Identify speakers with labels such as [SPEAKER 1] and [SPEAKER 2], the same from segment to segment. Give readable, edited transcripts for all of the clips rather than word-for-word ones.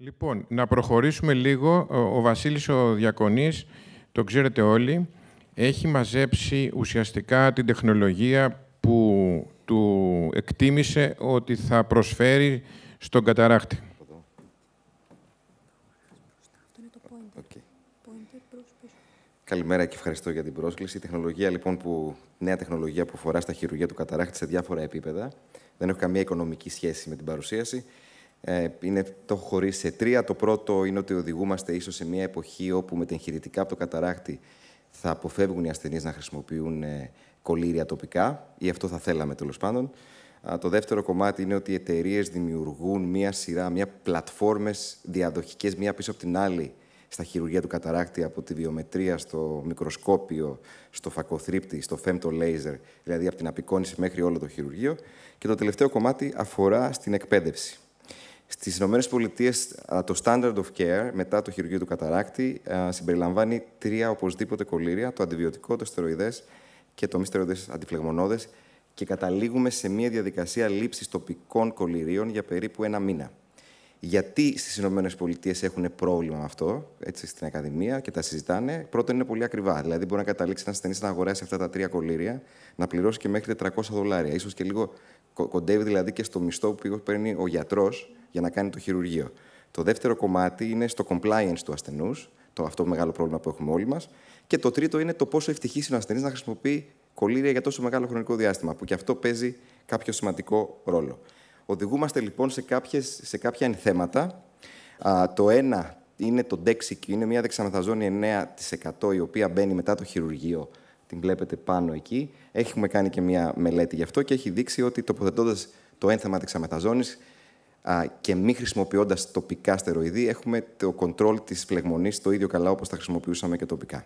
[SPEAKER 1] Λοιπόν, να προχωρήσουμε λίγο. Ο Βασίλης ο Διακονής, το ξέρετε όλοι, έχει μαζέψει ουσιαστικά την τεχνολογία που του εκτίμησε ότι θα προσφέρει στον καταράκτη.
[SPEAKER 2] Okay. Καλημέρα και ευχαριστώ για την πρόσκληση. Η τεχνολογία, λοιπόν, νέα τεχνολογία που αφορά στα χειρουργεία του καταράκτη σε διάφορα επίπεδα. Δεν έχω καμία οικονομική σχέση με την παρουσίαση. Το έχω χωρίσει σε τρία. Το πρώτο είναι ότι οδηγούμαστε ίσως σε μια εποχή όπου με τα εγχειρητικά από το καταράκτη θα αποφεύγουν οι ασθενείς να χρησιμοποιούν κολλήρια τοπικά, ή αυτό θα θέλαμε τέλος πάντων. Το δεύτερο κομμάτι είναι ότι οι εταιρείες δημιουργούν μια πλατφόρμες διαδοχικές μία πίσω από την άλλη στα χειρουργεία του καταράκτη, από τη βιομετρία στο μικροσκόπιο, στο φακοθρύπτη, στο femtolaser, δηλαδή από την απεικόνηση μέχρι όλο το χειρουργείο. Και το τελευταίο κομμάτι αφορά στην εκπαίδευση. Στις ΗΠΑ το standard of care μετά το χειρουργείο του καταράκτη συμπεριλαμβάνει τρία οπωσδήποτε κολλήρια, το αντιβιωτικό, το στεροειδές και το μη στεροειδές αντιφλεγμονώδες, και καταλήγουμε σε μια διαδικασία λήψης τοπικών κολληρίων για περίπου ένα μήνα. Γιατί στις ΗΠΑ έχουν πρόβλημα με αυτό, έτσι, στην Ακαδημία, και τα συζητάνε? Πρώτον, είναι πολύ ακριβά. Δηλαδή, μπορεί να καταλήξει ένα ασθενής να αγοράσει αυτά τα τρία κολλήρια, να πληρώσει και μέχρι $400. Ίσως και λίγο κοντεύει δηλαδή και στο μισθό που παίρνει ο γιατρός για να κάνει το χειρουργείο. Το δεύτερο κομμάτι είναι στο compliance του ασθενούς, αυτό το μεγάλο πρόβλημα που έχουμε όλοι μας. Και το τρίτο είναι το πόσο ευτυχής είναι ο ασθενής να χρησιμοποιεί κολλήρια για τόσο μεγάλο χρονικό διάστημα, που και αυτό παίζει κάποιο σημαντικό ρόλο. Οδηγούμαστε λοιπόν σε κάποια ενθέματα. Το ένα είναι το Dexiq, είναι μια δεξαμεθαζόνη 9%, η οποία μπαίνει μετά το χειρουργείο. Την βλέπετε πάνω εκεί. Έχουμε κάνει και μια μελέτη γι' αυτό και έχει δείξει ότι τοποθετώντας το ένθεμα δεξαμεθαζόνης και μη χρησιμοποιώντας τοπικά στεροειδή, έχουμε το control της φλεγμονής το ίδιο καλά όπως τα χρησιμοποιούσαμε και τοπικά.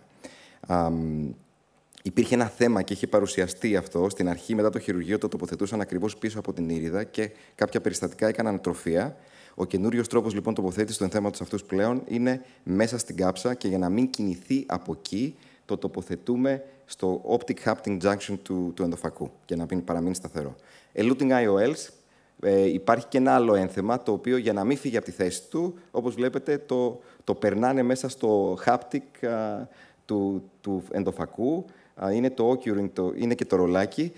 [SPEAKER 2] Υπήρχε ένα θέμα και είχε παρουσιαστεί αυτό. Στην αρχή, μετά το χειρουργείο, το τοποθετούσαν ακριβώς πίσω από την ήριδα και κάποια περιστατικά έκαναν ατροφία. Ο καινούριος τρόπος λοιπόν τοποθέτησης του ενθέματος αυτούς πλέον είναι μέσα στην κάψα, και για να μην κινηθεί από εκεί, το τοποθετούμε στο optic haptic junction του ενδοφακού, για να παραμείνει σταθερό. Eluting IOLs, υπάρχει και ένα άλλο ένθεμα, το οποίο για να μην φύγει από τη θέση του, όπως βλέπετε, το περνάνε μέσα στο haptic του ενδοφακού. Είναι το occurring, είναι και το ρολάκι,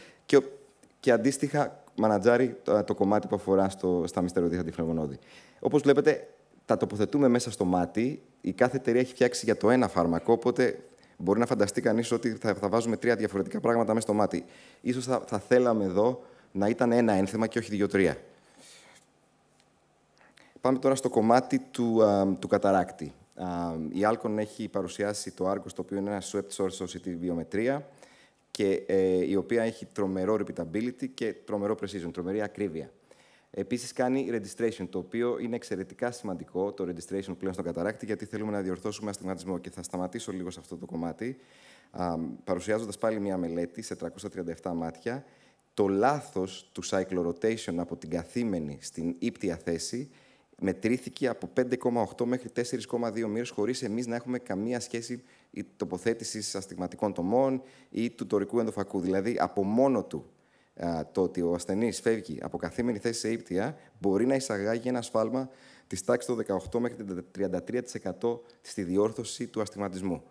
[SPEAKER 2] και αντίστοιχα μανατζάρει το κομμάτι που αφορά στα μη στεροειδείς αντιφλεγμονώδη. Όπως βλέπετε, τα τοποθετούμε μέσα στο μάτι. Η κάθε εταιρεία έχει φτιάξει για το ένα φάρμακο, οπότε μπορεί να φανταστεί κανείς ότι θα βάζουμε τρία διαφορετικά πράγματα μέσα στο μάτι. Ίσως θα θέλαμε εδώ να ήταν ένα ένθεμα και όχι 2-3. Πάμε τώρα στο κομμάτι του καταράκτη. Η Alcon έχει παρουσιάσει το Argos, το οποίο είναι ένα swept source OCT βιομετρία, και η οποία έχει τρομερό repeatability και τρομερό precision, τρομερή ακρίβεια. Επίσης κάνει registration, το οποίο είναι εξαιρετικά σημαντικό, το registration πλέον στον καταράκτη, γιατί θέλουμε να διορθώσουμε αστιγματισμό. Και θα σταματήσω λίγο σε αυτό το κομμάτι, παρουσιάζοντας πάλι μια μελέτη σε 337 μάτια. Το λάθος του cyclorotation από την καθήμενη στην ύπτια θέση μετρήθηκε από 5,8 μέχρι 4,2 μοίρες, χωρίς εμείς να έχουμε καμία σχέση τοποθέτησης αστιγματικών τομών ή του τορικού ενδοφακού. Δηλαδή, από μόνο του το ότι ο ασθενής φεύγει από καθήμενη θέση σε ύπτια μπορεί να εισαγάγει ένα σφάλμα της τάξης των 18 μέχρι 33% στη διόρθωση του αστιγματισμού.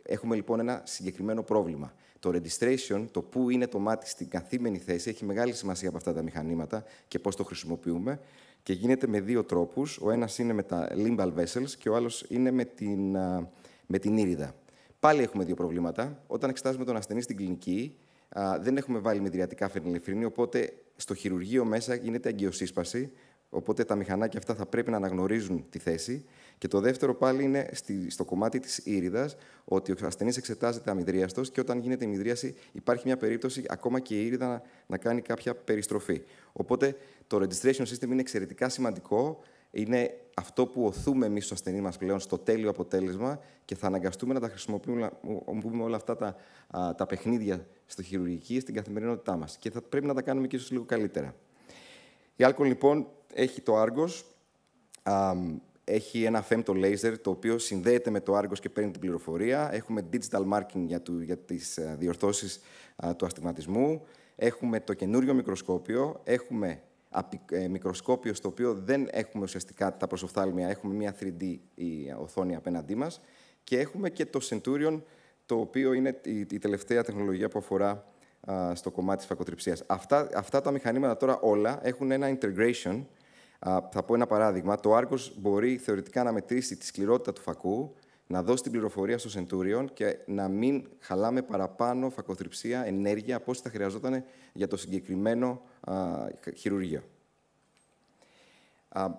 [SPEAKER 2] Έχουμε λοιπόν ένα συγκεκριμένο πρόβλημα. Το registration, το πού είναι το μάτι στην καθήμενη θέση, έχει μεγάλη σημασία από αυτά τα μηχανήματα και πώς το χρησιμοποιούμε, και γίνεται με δύο τρόπους. Ο ένας είναι με τα limbal vessels και ο άλλος είναι με την ήριδα. Πάλι έχουμε δύο προβλήματα. Όταν εξετάζουμε τον ασθενή στην κλινική, δεν έχουμε βάλει μηδριατικά φενιλεφρίνη, οπότε στο χειρουργείο μέσα γίνεται αγκιοσύσπαση, οπότε τα μηχανάκια αυτά θα πρέπει να αναγνωρίζουν τη θέση. Και το δεύτερο πάλι είναι στο κομμάτι της ήριδας, ότι ο ασθενής εξετάζεται αμυδρίαστος και όταν γίνεται η μυδρίαση υπάρχει μια περίπτωση ακόμα και η ήριδα να κάνει κάποια περιστροφή. Οπότε το registration system είναι εξαιρετικά σημαντικό. Είναι αυτό που οθούμε εμείς στο ασθενή μας πλέον στο τέλειο αποτέλεσμα, και θα αναγκαστούμε να τα χρησιμοποιούμε όλα αυτά τα παιχνίδια στη χειρουργική, στην καθημερινότητά μας. Και θα πρέπει να τα κάνουμε και ίσως λίγο καλύτερα. Η Alcon λοιπόν έχει το Argos. Έχει ένα femtolaser, το οποίο συνδέεται με το Argos και παίρνει την πληροφορία. Έχουμε digital marking για τις διορθώσεις του αστιγματισμού. Έχουμε το καινούριο μικροσκόπιο. Έχουμε μικροσκόπιο στο οποίο δεν έχουμε ουσιαστικά τα προσοφθάλμια, έχουμε μια 3D οθόνη απέναντί μας και έχουμε και το Centurion, το οποίο είναι η τελευταία τεχνολογία που αφορά στο κομμάτι της φακοτριψίας. Αυτά τα μηχανήματα τώρα όλα έχουν ένα integration. Θα πω ένα παράδειγμα. Το Argos μπορεί θεωρητικά να μετρήσει τη σκληρότητα του φακού, να δώσει την πληροφορία στο Centurion και να μην χαλάμε παραπάνω φακοθριψία, ενέργεια από όσοι θα χρειαζόταν για το συγκεκριμένο χειρουργείο.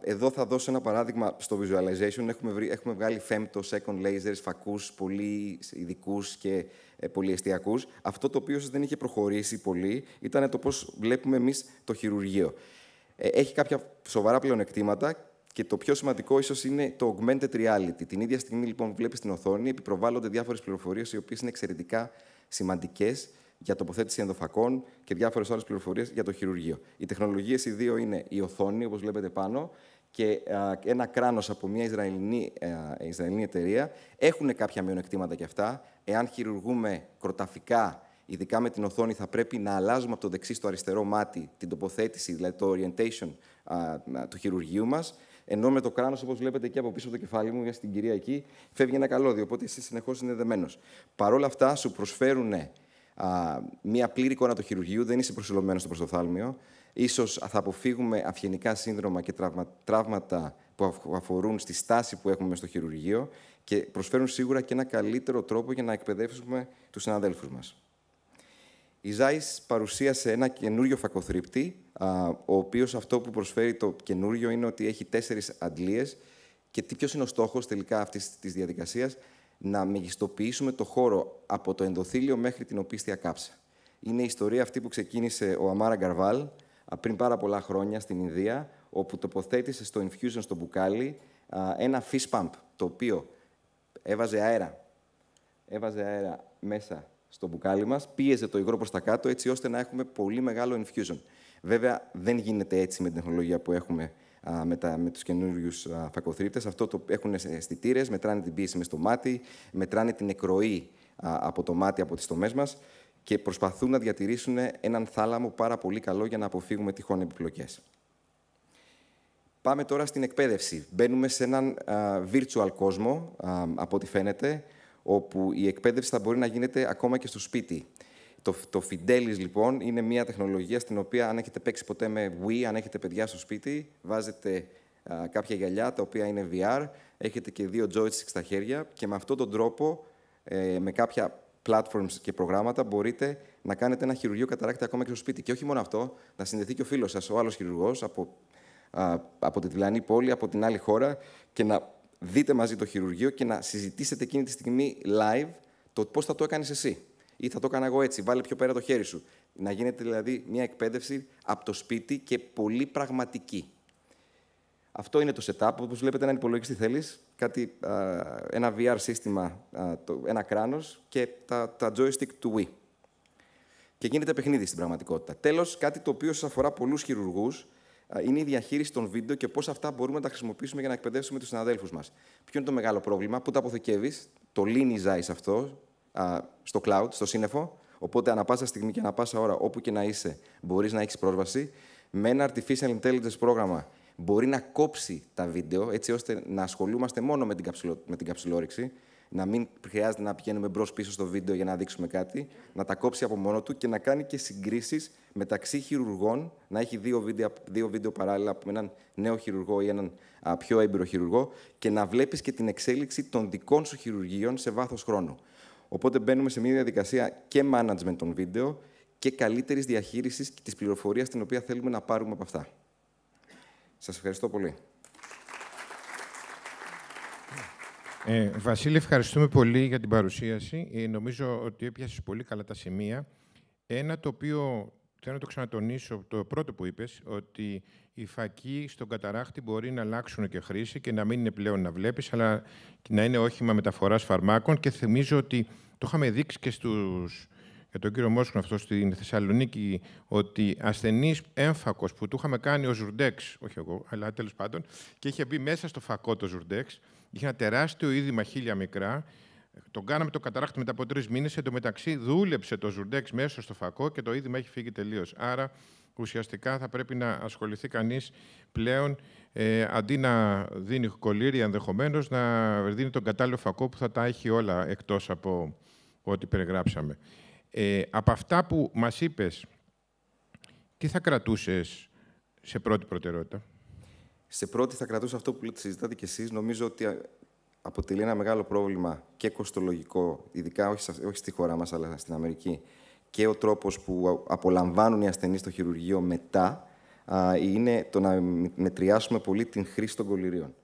[SPEAKER 2] Εδώ θα δώσω ένα παράδειγμα στο visualization. Έχουμε βγάλει femto, second lasers, φακούς πολύ ειδικούς και πολυεστιακούς. Αυτό το οποίο δεν είχε προχωρήσει πολύ ήταν το πώς βλέπουμε εμείς το χειρουργείο. Έχει κάποια σοβαρά πλεονεκτήματα και το πιο σημαντικό ίσως είναι το augmented reality. Την ίδια στιγμή λοιπόν που βλέπεις την οθόνη, επιπροβάλλονται διάφορες πληροφορίες οι οποίες είναι εξαιρετικά σημαντικές για τοποθέτηση ενδοφακών και διάφορες άλλες πληροφορίες για το χειρουργείο. Οι τεχνολογίες οι δύο είναι η οθόνη, όπως βλέπετε πάνω, και ένα κράνος από μια Ισραηλινή εταιρεία. Έχουν κάποια μειονεκτήματα κι αυτά. Εάν χειρουργούμε κροταφικά, ειδικά με την οθόνη, θα πρέπει να αλλάζουμε από το δεξί στο αριστερό μάτι την τοποθέτηση, δηλαδή το orientation του χειρουργείου μας. Ενώ με το κράνος, όπως βλέπετε εκεί από πίσω από το κεφάλι μου, στην κυρία εκεί, φεύγει ένα καλώδιο, οπότε είσαι συνεχώς συνδεδεμένος. Παρ' όλα αυτά, σου προσφέρουν μία πλήρη εικόνα του χειρουργείου, δεν είσαι προσιλωμένος στο προστοφθάλμιο. Ίσως θα αποφύγουμε αυγενικά σύνδρομα και τραύματα που αφορούν στη στάση που έχουμε στο χειρουργείο και προσφέρουν σίγουρα και ένα καλύτερο τρόπο για να εκπαιδεύσουμε τους συναδέλφους μας. Η Zeiss παρουσίασε ένα καινούριο φακοθρύπτη, ο οποίος αυτό που προσφέρει το καινούριο είναι ότι έχει 4 αντλίες και ποιος είναι ο στόχος τελικά αυτής της διαδικασίας? Να μεγιστοποιήσουμε το χώρο από το ενδοθήλιο μέχρι την οπίστια κάψα. Είναι η ιστορία αυτή που ξεκίνησε ο Αμάρα Γκαρβάλ πριν πάρα πολλά χρόνια στην Ινδία, όπου τοποθέτησε στο infusion στο μπουκάλι ένα fish pump, το οποίο έβαζε αέρα μέσα στο μπουκάλι μας, πίεζε το υγρό προς τα κάτω, έτσι ώστε να έχουμε πολύ μεγάλο infusion. Βέβαια, δεν γίνεται έτσι με την τεχνολογία που έχουμε με τους καινούριους φακοθρύπτες. Αυτό το έχουν αισθητήρες, μετράνε την πίεση μες στο μάτι, μετράνε την εκροή από το μάτι, από τις τομές μας και προσπαθούν να διατηρήσουν έναν θάλαμο πάρα πολύ καλό για να αποφύγουμε τυχόν επιπλοκές. Πάμε τώρα στην εκπαίδευση. Μπαίνουμε σε έναν virtual κόσμο, από ό,τι φαίνεται, όπου η εκπαίδευση θα μπορεί να γίνεται ακόμα και στο σπίτι. Το Fidelis, λοιπόν, είναι μια τεχνολογία στην οποία, αν έχετε παίξει ποτέ με Wii, αν έχετε παιδιά στο σπίτι, βάζετε κάποια γυαλιά, τα οποία είναι VR, έχετε και 2 joysticks στα χέρια και με αυτόν τον τρόπο, με κάποια platforms και προγράμματα, μπορείτε να κάνετε ένα χειρουργείο καταράκτη ακόμα και στο σπίτι. Και όχι μόνο αυτό, να συνδεθεί και ο φίλος σας, ο άλλος χειρουργός, από τη διπλανή πόλη, από την άλλη χώρα, και να δείτε μαζί το χειρουργείο και να συζητήσετε εκείνη τη στιγμή live το πώς θα το έκανες εσύ. Ή θα το έκανα εγώ έτσι, βάλε πιο πέρα το χέρι σου. Να γίνεται δηλαδή μια εκπαίδευση από το σπίτι και πολύ πραγματική. Αυτό είναι το setup. Όπως βλέπετε, έναν υπολογιστή θέλεις, ένα VR σύστημα, ένα κράνος και τα joystick του Wii. Και γίνεται παιχνίδι στην πραγματικότητα. Τέλος, κάτι το οποίο σας αφορά πολλούς χειρουργούς, είναι η διαχείριση των βίντεο και πώς αυτά μπορούμε να τα χρησιμοποιήσουμε για να εκπαιδεύσουμε τους συναδέλφους μας. Ποιο είναι το μεγάλο πρόβλημα? Πού τα αποθηκεύεις? Το λύνει Zeiss αυτό στο cloud, στο σύννεφο. Οπότε, ανά πάσα στιγμή και ανά πάσα ώρα, όπου και να είσαι, μπορείς να έχεις πρόσβαση. Με ένα artificial intelligence πρόγραμμα μπορεί να κόψει τα βίντεο, έτσι ώστε να ασχολούμαστε μόνο με την καψιλόρυξη, να μην χρειάζεται να πηγαίνουμε μπρος-πίσω στο βίντεο για να δείξουμε κάτι, να τα κόψει από μόνο του και να κάνει και συγκρίσεις μεταξύ χειρουργών, να έχει δύο βίντεο παράλληλα από έναν νέο χειρουργό ή έναν πιο έμπειρο χειρουργό και να βλέπεις και την εξέλιξη των δικών σου χειρουργείων σε βάθος χρόνου. Οπότε μπαίνουμε σε μια διαδικασία και management των βίντεο και καλύτερης διαχείρισης της πληροφορίας την οποία θέλουμε να πάρουμε από αυτά. Σας ευχαριστώ πολύ.
[SPEAKER 1] Βασίλη, ευχαριστούμε πολύ για την παρουσίαση. Νομίζω ότι έπιασες πολύ καλά τα σημεία. Ένα το οποίο θέλω να το ξανατονίσω, το πρώτο που είπες, ότι οι φακοί στον καταράκτη μπορεί να αλλάξουν και χρήση και να μην είναι πλέον να βλέπεις, αλλά να είναι όχημα μεταφοράς φαρμάκων. Και θυμίζω ότι το είχαμε δείξει και για τον κύριο Μόσκον αυτό στην Θεσσαλονίκη, ότι ασθενής έμφακος που του είχαμε κάνει ο Ζουρντέξ, όχι εγώ, αλλά τέλος πάντων, και είχε μπει μέσα στο φακό το Ζουρντέξ, είχε ένα τεράστιο είδημα χείλια μικρά, Τον κάναμε το καταράκτη μετά από 3 μήνες. Εν τω μεταξύ, δούλεψε το Ζουρντέξ μέσα στο φακό και το είδημα έχει φύγει τελείως. Άρα, ουσιαστικά θα πρέπει να ασχοληθεί κανείς πλέον, αντί να δίνει κολλήρια ενδεχομένως, να δίνει τον κατάλληλο φακό που θα τα έχει όλα εκτός από ό,τι περιγράψαμε. Από αυτά που μας είπες, τι θα κρατούσες σε πρώτη προτεραιότητα?
[SPEAKER 2] Σε πρώτη θα κρατούσα αυτό που συζητάτε κι εσείς. Νομίζω ότι αποτελεί ένα μεγάλο πρόβλημα και κοστολογικό, ειδικά όχι στη χώρα μας, αλλά στην Αμερική, και ο τρόπος που απολαμβάνουν οι ασθενείς στο χειρουργείο μετά, είναι το να μετριάσουμε πολύ την χρήση των κολληρίων.